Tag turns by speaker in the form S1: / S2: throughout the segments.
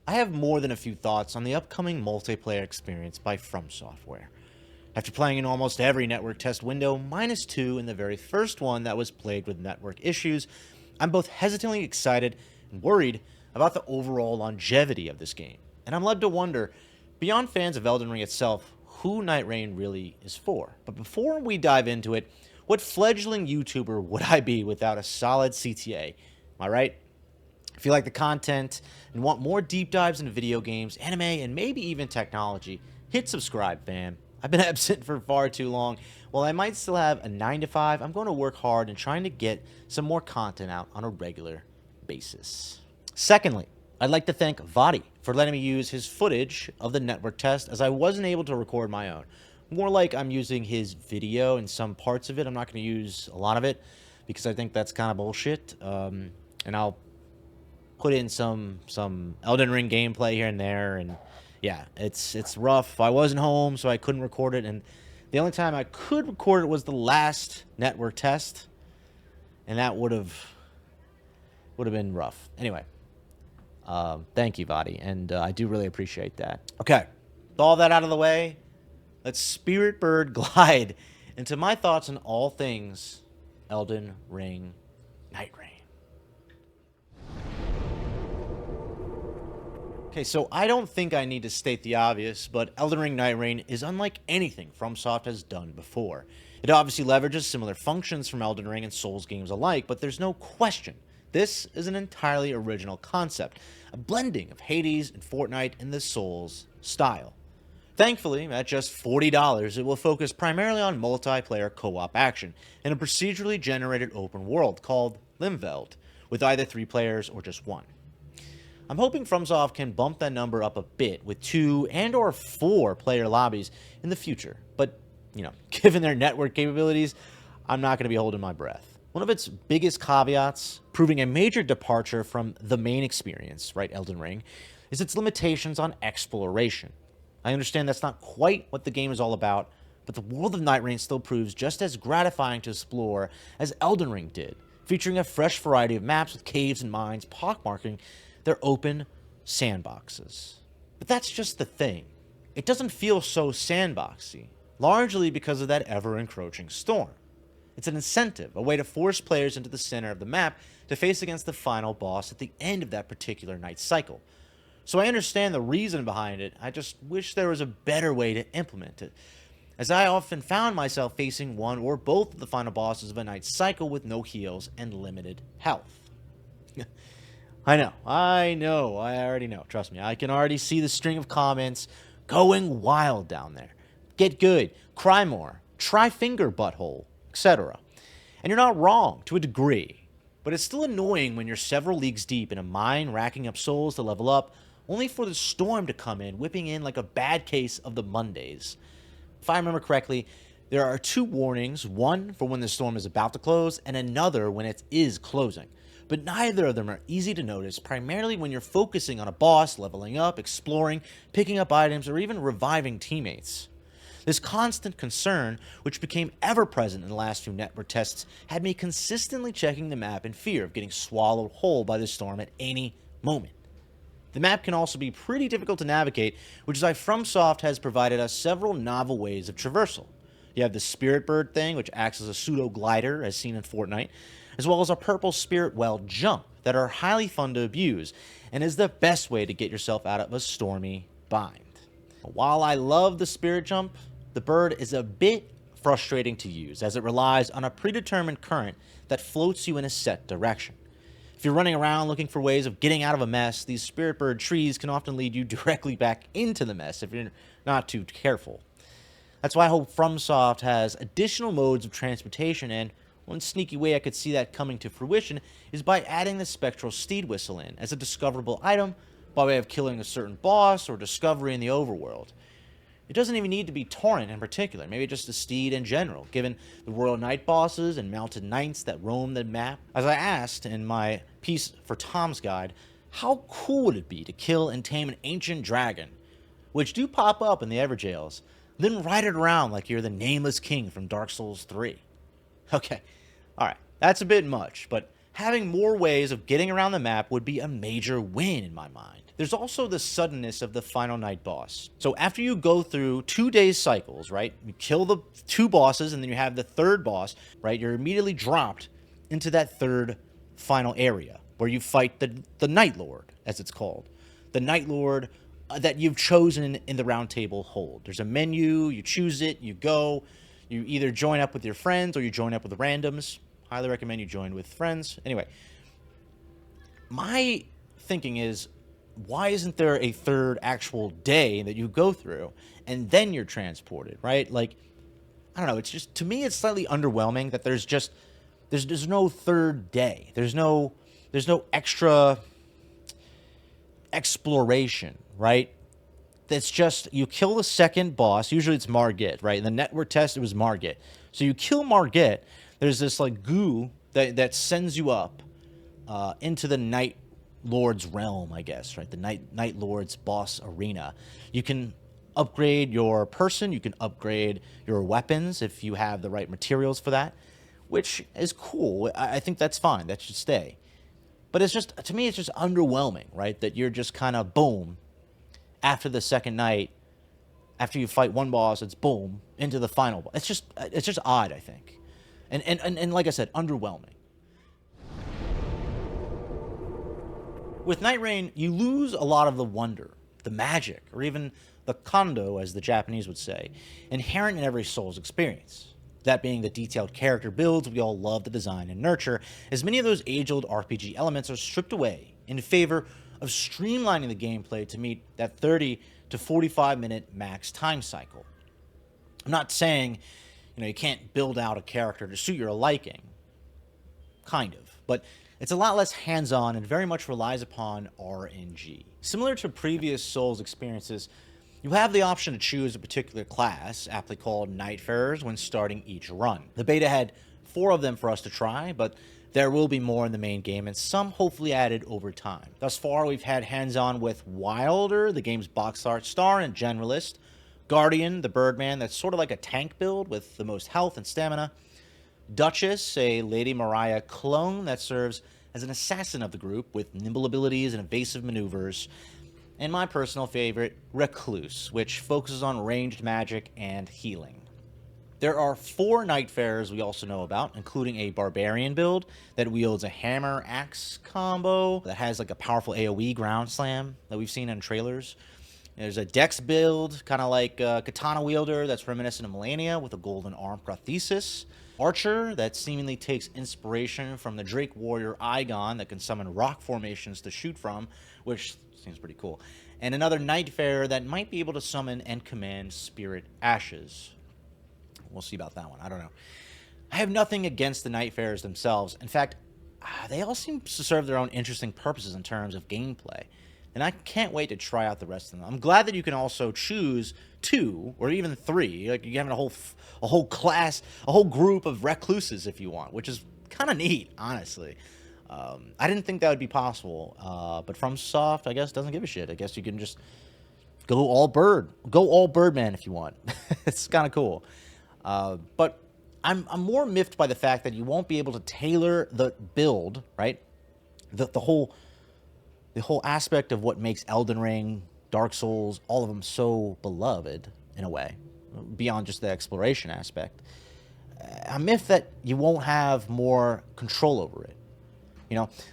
S1: I have more than a few thoughts on the upcoming multiplayer experience by FromSoftware. After playing in almost every network test window, minus 2 in the very first one that was plagued with network issues, I'm both hesitantly excited and worried about the overall longevity of this game. And I'm led to wonder, beyond fans of Elden Ring itself, who Nightreign really is for. But before we dive into it, what fledgling YouTuber would I be without a solid CTA? Am I right? If you like the content and want more deep dives into video games, anime, and maybe even technology, hit subscribe, fam. I've been absent for far too long. While I might still have a 9 to 5, I'm going to work hard and trying to get some more content out on a regular basis. Secondly, I'd like to thank Vadi for letting me use his footage of the network test, as I wasn't able to record my own. More like I'm using his video in some parts of it. I'm not going to use a lot of it because I think that's kind of bullshit. And I'll put in some Elden Ring gameplay here and there, and yeah, it's rough. I wasn't home, so I couldn't record it, and the only time I could record it was the last network test, and that would have been rough. Anyway, thank you, Vadi, and I do really appreciate that. Okay, with all that out of the way, let's Spirit Bird glide into my thoughts on all things Elden Ring Nightreign. Okay, so I don't think I need to state the obvious, but Elden Ring Nightreign is unlike anything FromSoft has done before. It obviously leverages similar functions from Elden Ring and Souls games alike, but there's no question this is an entirely original concept, a blending of Hades and Fortnite in the Souls style. Thankfully, at just $40, it will focus primarily on multiplayer co-op action in a procedurally generated open world called Limveld, with either 3 players or just 1. I'm hoping FromSoft can bump that number up a bit with 2 and or 4 player lobbies in the future, but, given their network capabilities, I'm not going to be holding my breath. One of its biggest caveats, proving a major departure from the main experience, right, Elden Ring, is its limitations on exploration. I understand that's not quite what the game is all about, but the world of Nightreign still proves just as gratifying to explore as Elden Ring did, featuring a fresh variety of maps with caves and mines pockmarking their open sandboxes. But that's just the thing. It doesn't feel so sandboxy, largely because of that ever-encroaching storm. It's an incentive, a way to force players into the center of the map to face against the final boss at the end of that particular night cycle. So I understand the reason behind it, I just wish there was a better way to implement it, as I often found myself facing one or both of the final bosses of a night cycle with no heals and limited health. I already know. Trust me, I can already see the string of comments going wild down there. Get good, cry more, try finger butthole, etc. And you're not wrong, to a degree. But it's still annoying when you're several leagues deep in a mine racking up souls to level up, only for the storm to come in, whipping in like a bad case of the Mondays. If I remember correctly, there are 2 warnings, one for when the storm is about to close, and another when it is closing. But neither of them are easy to notice, primarily when you're focusing on a boss, leveling up, exploring, picking up items, or even reviving teammates. This constant concern, which became ever present in the last few network tests, had me consistently checking the map in fear of getting swallowed whole by the storm at any moment. The map can also be pretty difficult to navigate, which is why FromSoft has provided us several novel ways of traversal. You have the Spirit Bird thing, which acts as a pseudo-glider, as seen in Fortnite, as well as a purple Spirit Well jump that are highly fun to abuse, and is the best way to get yourself out of a stormy bind. While I love the Spirit Jump, the bird is a bit frustrating to use, as it relies on a predetermined current that floats you in a set direction. If you're running around looking for ways of getting out of a mess, these Spirit Bird trees can often lead you directly back into the mess if you're not too careful. That's why I hope FromSoft has additional modes of transportation, and one sneaky way I could see that coming to fruition is by adding the Spectral Steed Whistle in as a discoverable item by way of killing a certain boss or discovery in the overworld. It doesn't even need to be Torrent in particular, maybe just a steed in general, given the Royal Knight bosses and mounted knights that roam the map. As I asked in my piece for Tom's Guide, how cool would it be to kill and tame an ancient dragon, which do pop up in the Everjails, then ride it around like you're the nameless king from Dark Souls 3? Okay, alright, that's a bit much, but Having more ways of getting around the map would be a major win in my mind. There's also the suddenness of the final night boss. So after you go through 2 days cycles, right? You kill the 2 bosses and then you have the 3rd boss, right? You're immediately dropped into that 3rd final area where you fight the Night Lord, as it's called. The Night Lord that you've chosen in the round table hold. There's a menu, you choose it, you go, you either join up with your friends or you join up with randoms. Highly recommend you join with friends. Anyway, my thinking is, why isn't there a 3rd actual day that you go through and then you're transported, right? Like, I don't know, it's just, to me, it's slightly underwhelming that there's no 3rd day. There's no extra exploration, right? That's just, you kill the 2nd boss. Usually it's Margit, right? In the network test, it was Margit. So you kill Margit. There's this like goo that sends you up into the Night Lord's realm, I guess, right? The Night Lord's boss arena. You can upgrade your person. You can upgrade your weapons if you have the right materials for that, which is cool. I think that's fine. That should stay. But it's just, to me, it's just underwhelming, right? That you're just kind of boom, after the 2nd night, after you fight one boss, it's boom, into the final boss. It's just odd, I think. And like I said, underwhelming. With Nightreign, you lose a lot of the wonder, the magic, or even the kondo, as the Japanese would say, inherent in every Souls experience. That being the detailed character builds we all love to design and nurture, as many of those age-old RPG elements are stripped away in favor of streamlining the gameplay to meet that 30 to 45-minute max time cycle. I'm not saying, you can't build out a character to suit your liking. Kind of. But it's a lot less hands-on and very much relies upon RNG. Similar to previous Souls experiences, you have the option to choose a particular class, aptly called Nightfarers, when starting each run. The beta had 4 of them for us to try, but there will be more in the main game, and some hopefully added over time. Thus far, we've had hands-on with Wilder, the game's box art star and generalist, Guardian, the Birdman that's sort of like a tank build with the most health and stamina, Duchess, a Lady Mariah clone that serves as an assassin of the group with nimble abilities and evasive maneuvers, and my personal favorite, Recluse, which focuses on ranged magic and healing. There are 4 Nightfarers we also know about, including a Barbarian build that wields a hammer-axe combo that has like a powerful AoE ground slam that we've seen in trailers. There's a Dex build, kind of like a katana wielder that's reminiscent of Melania with a golden arm prosthesis. Archer that seemingly takes inspiration from the Drake warrior Igon that can summon rock formations to shoot from, which seems pretty cool. And another Nightfarer that might be able to summon and command spirit ashes. We'll see about that one. I don't know. I have nothing against the Nightfarers themselves. In fact, they all seem to serve their own interesting purposes in terms of gameplay. And I can't wait to try out the rest of them. I'm glad that you can also choose 2 or even 3. Like, you're having a whole class, a whole group of recluses if you want, which is kind of neat, honestly. I didn't think that would be possible, but FromSoft, I guess, doesn't give a shit. I guess you can just go all Birdman if you want. It's kind of cool. But I'm more miffed by the fact that you won't be able to tailor the build, right? The whole aspect of what makes Elden Ring, Dark Souls, all of them so beloved in a way, beyond just the exploration aspect. I'm miffed that you won't have more control over it.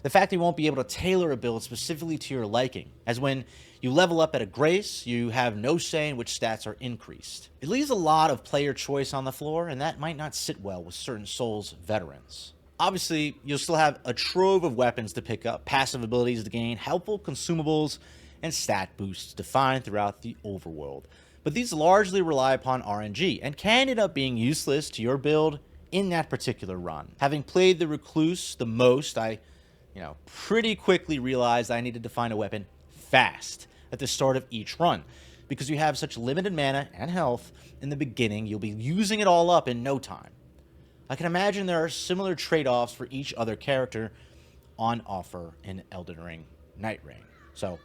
S1: The fact that you won't be able to tailor a build specifically to your liking, as when you level up at a grace, you have no say in which stats are increased. It leaves a lot of player choice on the floor, and that might not sit well with certain Souls veterans. Obviously, you'll still have a trove of weapons to pick up, passive abilities to gain, helpful consumables, and stat boosts to find throughout the overworld. But these largely rely upon RNG, and can end up being useless to your build in that particular run. Having played the Recluse the most, I pretty quickly realized I needed to find a weapon fast at the start of each run. Because you have such limited mana and health in the beginning, you'll be using it all up in no time. I can imagine there are similar trade-offs for each other character on offer in Elden Ring Nightreign. So,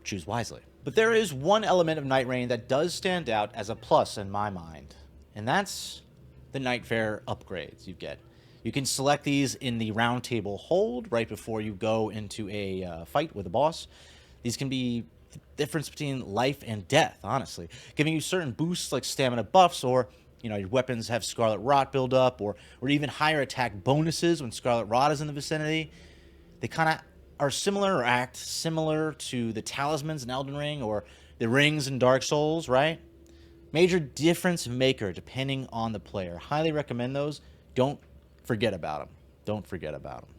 S1: choose wisely. But there is one element of Nightreign that does stand out as a plus in my mind, and that's the Nightfare upgrades you get. You can select these in the round table hold right before you go into a fight with a boss. These can be the difference between life and death, honestly, giving you certain boosts like stamina buffs, or your weapons have Scarlet Rot build up, or even higher attack bonuses when Scarlet Rot is in the vicinity. They kind of are similar or act similar to the talismans in Elden Ring or the rings in Dark Souls, right? Major difference maker depending on the player. Highly recommend those. Don't forget about them. Don't forget about them.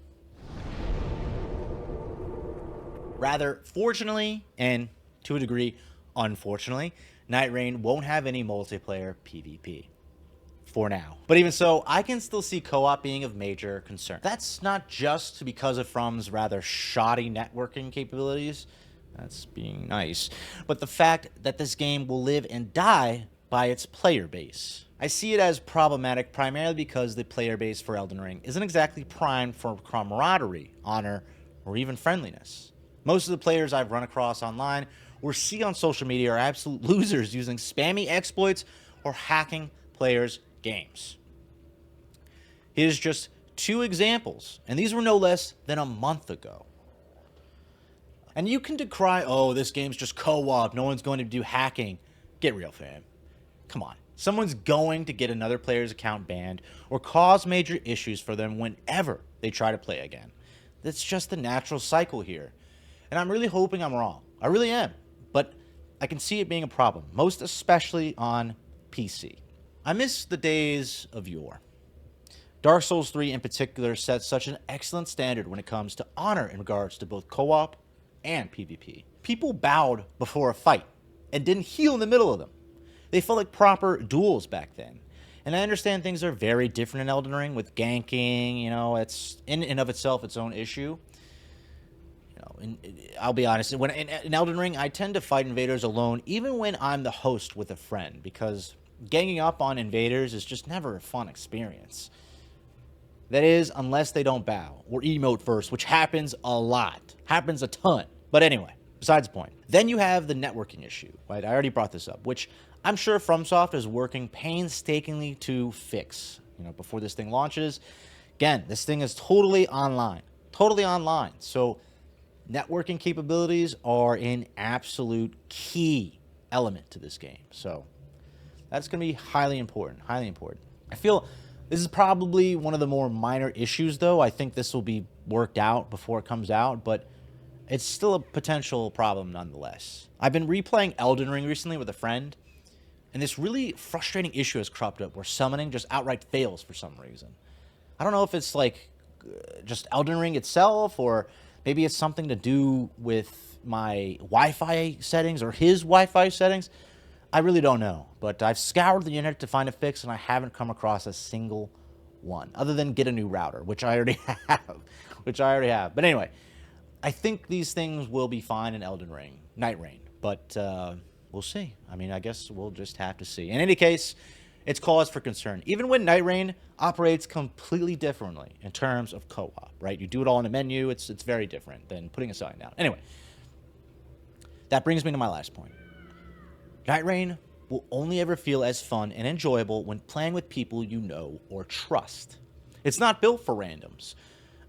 S1: Rather, fortunately, and to a degree, unfortunately, Nightreign won't have any multiplayer PvP. For now. But even so, I can still see co-op being of major concern. That's not just because of From's rather shoddy networking capabilities. That's being nice. But the fact that this game will live and die by its player base. I see it as problematic primarily because the player base for Elden Ring isn't exactly primed for camaraderie, honor, or even friendliness. Most of the players I've run across online or see on social media are absolute losers using spammy exploits or hacking players' games. Here's just 2 examples, and these were no less than a month ago. And you can decry, oh, this game's just co-op, no one's going to do hacking. Get real, fam. Come on. Someone's going to get another player's account banned or cause major issues for them whenever they try to play again. That's just the natural cycle here. And I'm really hoping I'm wrong. I really am. But I can see it being a problem, most especially on PC. I miss the days of yore. Dark Souls 3 in particular sets such an excellent standard when it comes to honor in regards to both co-op and PvP. People bowed before a fight and didn't heal in the middle of them. They felt like proper duels back then. And I understand things are very different in Elden Ring with ganking, it's in and of itself its own issue. I'll be honest, when in Elden Ring, I tend to fight invaders alone, even when I'm the host with a friend, because ganging up on invaders is just never a fun experience. That is, unless they don't bow or emote first, which happens a lot, happens a ton. But anyway, besides the point. Then you have the networking issue, right? I already brought this up, which I'm sure FromSoft is working painstakingly to fix, before this thing launches. Again, this thing is totally online. So networking capabilities are an absolute key element to this game. So that's going to be highly important. I feel this is probably one of the more minor issues, though. I think this will be worked out before it comes out, but it's still a potential problem nonetheless. I've been replaying Elden Ring recently with a friend, and this really frustrating issue has cropped up where summoning just outright fails for some reason. I don't know if it's like just Elden Ring itself, or maybe it's something to do with my Wi-Fi settings or his Wi-Fi settings. I really don't know, but I've scoured the internet to find a fix, and I haven't come across a single one, other than get a new router, which I already have. But anyway, I think these things will be fine in Elden Ring Nightreign, but we'll see. I guess we'll just have to see. In any case, it's cause for concern, even when Nightreign operates completely differently in terms of co-op, right? You do it all in a menu. It's very different than putting a sign down. Anyway, that brings me to my last point. Nightreign will only ever feel as fun and enjoyable when playing with people you know or trust. It's not built for randoms.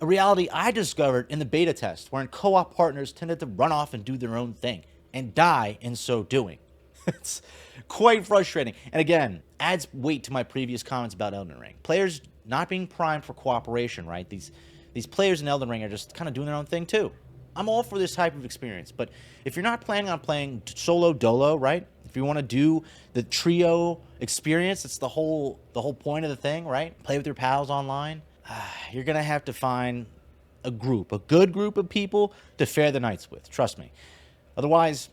S1: A reality I discovered in the beta test, wherein co-op partners tended to run off and do their own thing, and die in so doing. It's quite frustrating, and again, adds weight to my previous comments about Elden Ring. Players not being primed for cooperation, right? These players in Elden Ring are just kind of doing their own thing too. I'm all for this type of experience, but if you're not planning on playing solo dolo, right? If you want to do the trio experience, it's the whole point of the thing, right? Play with your pals online. You're gonna have to find a good group of people to fare the nights with. Trust me. Otherwise,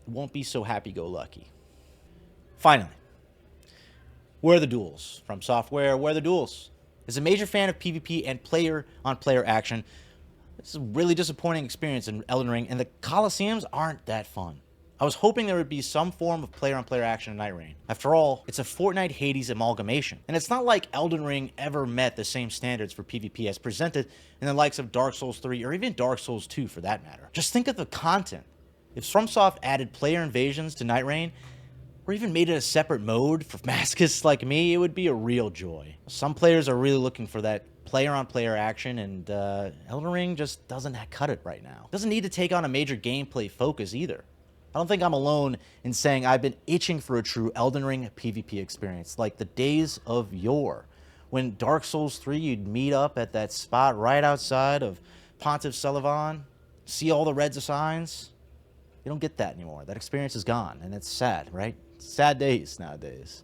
S1: it won't be so happy-go-lucky. Finally, where are the duels? FromSoftware, where are the duels? As a major fan of PvP and player-on-player action, this is a really disappointing experience in Elden Ring, and the Colosseums aren't that fun. I was hoping there would be some form of player-on-player action in Nightreign. After all, it's a Fortnite Hades amalgamation, and it's not like Elden Ring ever met the same standards for PvP as presented in the likes of Dark Souls 3 or even Dark Souls 2 for that matter. Just think of the content. If FromSoft added player invasions to Nightreign, or even made it a separate mode for masochists like me, it would be a real joy. Some players are really looking for that player-on-player action, and Elden Ring just doesn't cut it right now. Doesn't need to take on a major gameplay focus either. I don't think I'm alone in saying I've been itching for a true Elden Ring PvP experience, like the days of yore. When Dark Souls 3, you'd meet up at that spot right outside of Pontiff Sulyvahn, see all the red signs. You don't get that anymore. That experience is gone, and it's sad, right? Sad days nowadays.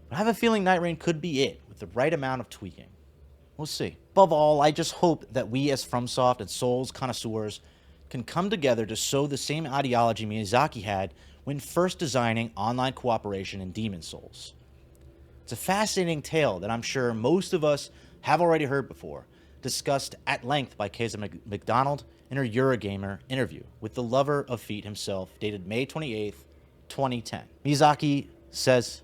S1: But I have a feeling Nightreign could be it, with the right amount of tweaking. We'll see. Above all, I just hope that we as FromSoft and Souls connoisseurs can come together to sow the same ideology Miyazaki had when first designing online cooperation in Demon Souls. It's a fascinating tale that I'm sure most of us have already heard before, discussed at length by Keza McDonald in her Eurogamer interview with the lover of feet himself, dated May 28th, 2010. Miyazaki says,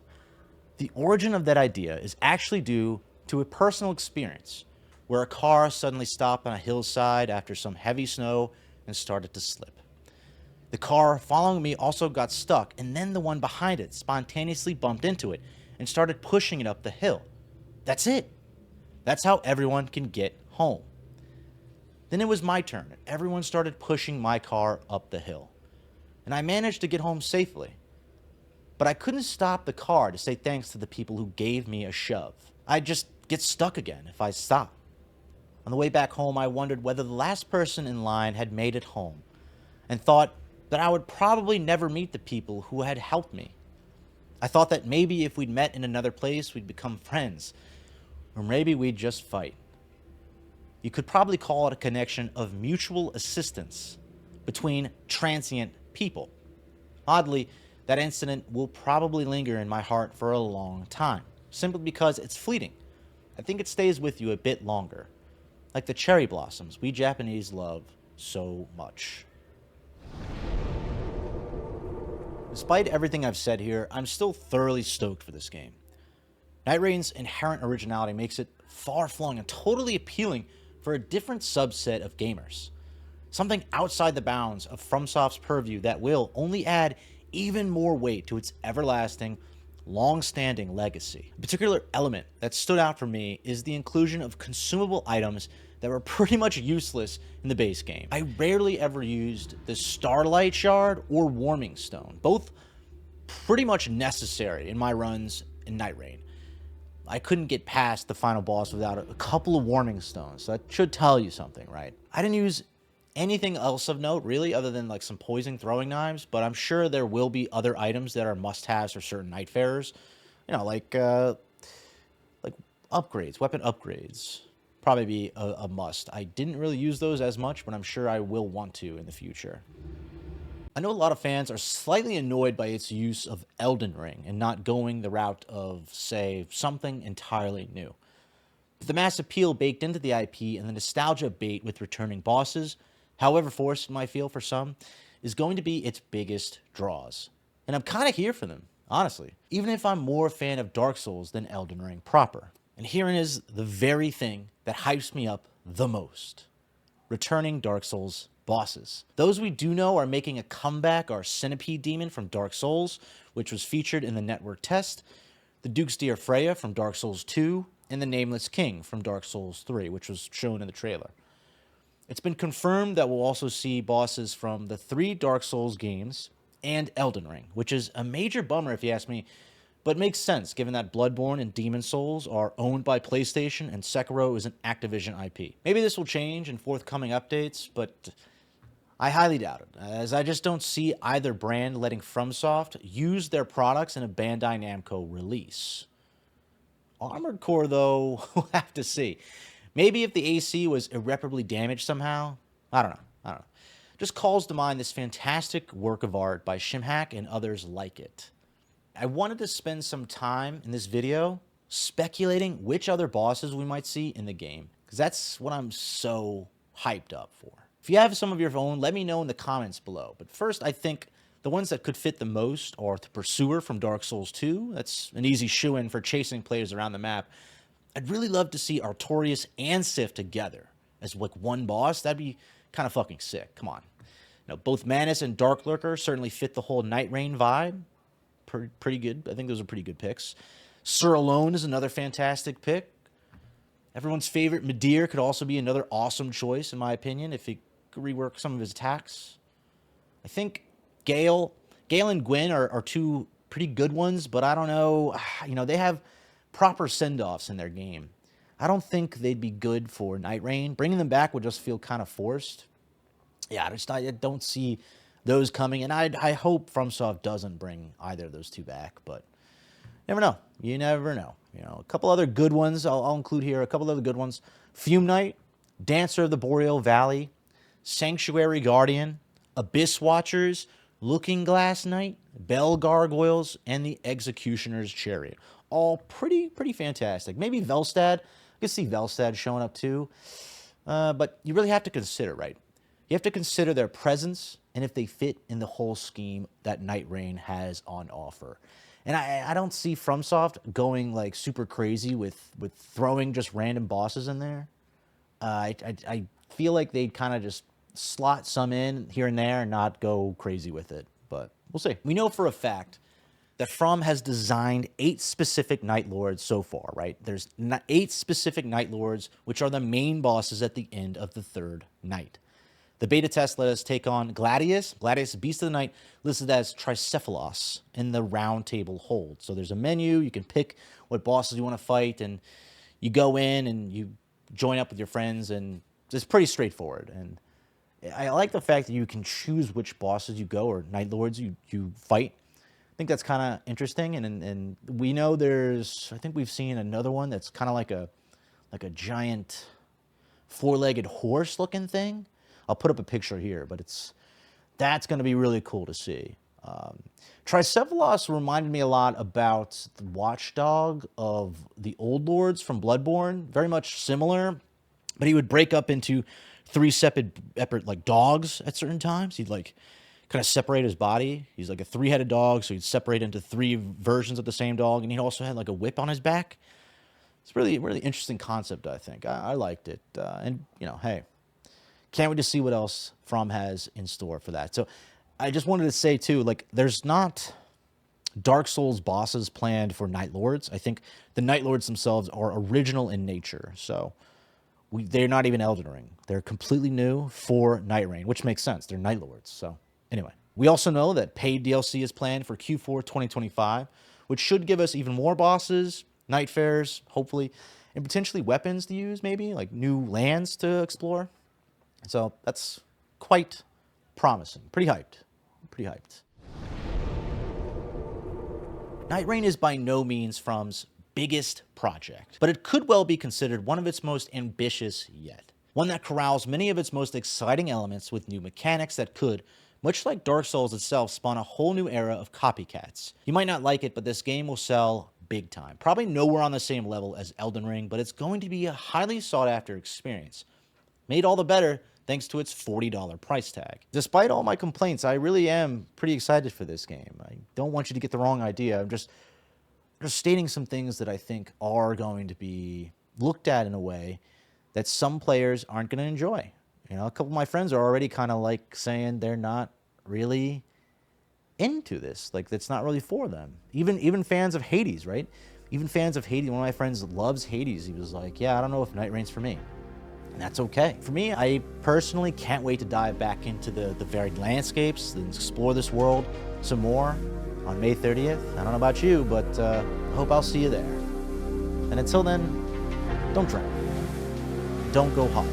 S1: "The origin of that idea is actually due to a personal experience where a car suddenly stopped on a hillside after some heavy snow and started to slip. The car following me also got stuck, and then the one behind it spontaneously bumped into it and started pushing it up the hill. That's it. That's how everyone can get home. Then it was my turn, and everyone started pushing my car up the hill. And I managed to get home safely. But I couldn't stop the car to say thanks to the people who gave me a shove. I'd just get stuck again if I stopped. On the way back home, I wondered whether the last person in line had made it home, and thought that I would probably never meet the people who had helped me. I thought that maybe if we'd met in another place, we'd become friends, or maybe we'd just fight. You could probably call it a connection of mutual assistance between transient people. Oddly, that incident will probably linger in my heart for a long time, simply because it's fleeting. I think it stays with you a bit longer, like the cherry blossoms we Japanese love so much." Despite everything I've said here, I'm still thoroughly stoked for this game. Nightreign's inherent originality makes it far-flung and totally appealing for a different subset of gamers. Something outside the bounds of FromSoft's purview that will only add even more weight to its everlasting, long-standing legacy. A particular element that stood out for me is the inclusion of consumable items that were pretty much useless in the base game. I rarely ever used the Starlight Shard or Warming Stone, both pretty much necessary in my runs in Nightreign. I couldn't get past the final boss without a couple of Warming Stones, so that should tell you something, right? I didn't use anything else of note, really, other than like some poison throwing knives, but I'm sure there will be other items that are must-haves for certain Nightfarers. You know, like upgrades, weapon upgrades. Probably be a must. I didn't really use those as much, but I'm sure I will want to in the future. I know a lot of fans are slightly annoyed by its use of Elden Ring and not going the route of, say, something entirely new. But the mass appeal baked into the IP and the nostalgia bait with returning bosses, however forced it might feel for some, is going to be its biggest draws. And I'm kind of here for them, honestly, even if I'm more a fan of Dark Souls than Elden Ring proper. And herein is the very thing that hypes me up the most: returning Dark Souls bosses. Those we do know are making a comeback are Centipede Demon from Dark Souls, which was featured in the network test, the Duke's Dear Freya from Dark Souls 2, and the Nameless King from Dark Souls 3, which was shown in the trailer. It's been confirmed that we'll also see bosses from the 3 Dark Souls games and Elden Ring, which is a major bummer if you ask me, but makes sense given that Bloodborne and Demon Souls are owned by PlayStation and Sekiro is an Activision IP. Maybe this will change in forthcoming updates, but I highly doubt it, as I just don't see either brand letting FromSoft use their products in a Bandai Namco release. Armored Core, though, we'll have to see. Maybe if the AC was irreparably damaged somehow. I don't know. Just calls to mind this fantastic work of art by Shimhack and others like it. I wanted to spend some time in this video speculating which other bosses we might see in the game, because that's what I'm so hyped up for. If you have some of your own, let me know in the comments below. But first, I think the ones that could fit the most are the Pursuer from Dark Souls 2. That's an easy shoo-in for chasing players around the map. I'd really love to see Artorias and Sif together as like one boss. That'd be kind of fucking sick. Come on. Now, both Manus and Dark Lurker certainly fit the whole Nightreign vibe. Pretty good. I think those are pretty good picks. Sir Alone is another fantastic pick. Everyone's favorite Midir could also be another awesome choice, in my opinion, if he could rework some of his attacks. I think Gale and Gwyn are two pretty good ones, but I don't know. You know, they have proper send-offs in their game. I don't think they'd be good for Nightreign. Bringing them back would just feel kind of forced. Yeah, I don't see those coming, and I hope FromSoft doesn't bring either of those two back, but never know. You never know. You know, a couple other good ones I'll include here. A couple other good ones: Fume Knight, Dancer of the Boreal Valley, Sanctuary Guardian, Abyss Watchers, Looking Glass Knight, Bell Gargoyles, and the Executioner's Chariot. All pretty fantastic. Maybe Velstad. I could see Velstad showing up too. But you really have to consider, right? You have to consider their presence and if they fit in the whole scheme that Nightreign has on offer. And I don't see FromSoft going like super crazy with throwing just random bosses in there. I feel like they'd kind of just slot some in here and there and not go crazy with it. But we'll see. We know for a fact that From has designed 8 specific Night Lords so far, right? There's 8 specific Night Lords, which are the main bosses at the end of the 3rd night. The beta test let us take on Gladius, Beast of the Night, listed as Tricephalos in the round table hold. So there's a menu, you can pick what bosses you want to fight, and you go in and you join up with your friends, and it's pretty straightforward. And I like the fact that you can choose which bosses you go or Night Lords you fight. I think that's kind of interesting, and we know I think we've seen another one that's kind of like a giant 4-legged horse looking thing. I'll put up a picture here, but that's going to be really cool to see. Tricephalos reminded me a lot about the watchdog of the Old Lords from Bloodborne, very much similar, but he would break up into 3 separate like dogs at certain times. He'd like kind of separate his body. He's like a 3-headed dog, so he'd separate into 3 versions of the same dog, and he also had like a whip on his back. It's really interesting concept, I think. I liked it, and you know, hey, can't wait to see what else From has in store for that. So I just wanted to say too, like, there's not Dark Souls bosses planned for Night Lords. I think the Night Lords themselves are original in nature, so they're not even Elden Ring. They're completely new for Nightreign, which makes sense. They're Night Lords. So anyway, we also know that paid DLC is planned for Q4 2025, which should give us even more bosses, night fares, hopefully, and potentially weapons to use, maybe, like new lands to explore. So that's quite promising. Pretty hyped. Nightreign is by no means From's biggest project, but it could well be considered one of its most ambitious yet. One that corrals many of its most exciting elements with new mechanics that could, much like Dark Souls itself, spawn a whole new era of copycats. You might not like it, but this game will sell big time. Probably nowhere on the same level as Elden Ring, but it's going to be a highly sought after experience. Made all the better thanks to its $40 price tag. Despite all my complaints, I really am pretty excited for this game. I don't want you to get the wrong idea. I'm just stating some things that I think are going to be looked at in a way that some players aren't going to enjoy. You know, a couple of my friends are already kind of like saying they're not really into this. Like, that's not really for them. Even fans of Hades, right? Even fans of Hades. One of my friends loves Hades. He was like, yeah, I don't know if Nightraign's for me. And that's okay. For me, I personally can't wait to dive back into the varied landscapes and explore this world some more on May 30th. I don't know about you, but I hope I'll see you there. And until then, don't drown. Don't go hard.